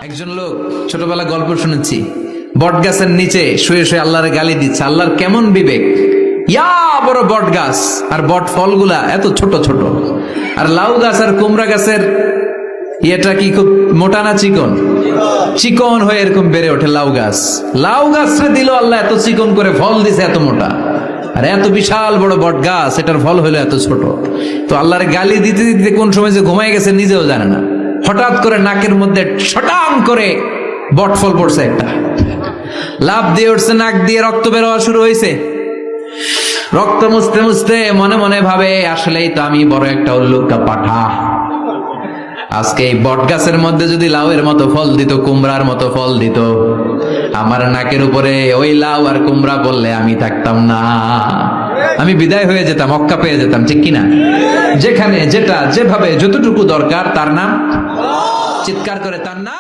একজন লোক ছোটবেলা গল্প শুনেছি, বট গাছের নিচে শুয়ে শুয়ে আল্লাহর গালি দিচ্ছে। আল্লাহর কেমন বিবেক, ইয়া বড় বট গাছ আর বট ফলগুলা এত ছোট ছোট, আর লাউ গাছ আর কুমড়া গাছের ইয়েটা কি খুব মোটা না চিকন? চিকন হয়ে এরকম বেড়ে ওঠে লাউ গাছ। লাউ গাছটা দিল আল্লাহ এত চিকন করে, ফল দিছে এত মোটা। আর এত বিশাল বড় বট গাছ, এটার ফল হলো এত ছোট। তো আল্লাহর গালি দিতে দিতে কোন সময় যে ঘুমাই গেছে নিজেও জানে না। হঠাৎ করে নাকের মধ্যে ছটাং করে বট ফল পড়ছে একটা, লাভ দিয়ে উঠছে, নাক দিয়ে রক্ত বেরোয়া শুরু হয়েছে। রক্ত মুছতে মুছতে মনে মনে ভাবে, আসলেই তো আমি বড় একটা উল্লুকা পাঠা। আজকে এই বট গাছের মধ্যে যদি লাউয়ের মতো ফল দিত, কুমড়ার মতো ফল দিত, আমার নাকের উপরে ওই লাউ আর কুমড়া বললে আমি থাকতাম না, আমি বিদায় হয়ে যেতাম, মক্কা পেয়ে যেতাম, ঠিক কিনা? যেখানে যেটা যেভাবে যতটুকু দরকার তার নাম চিৎকার করে তার নাম।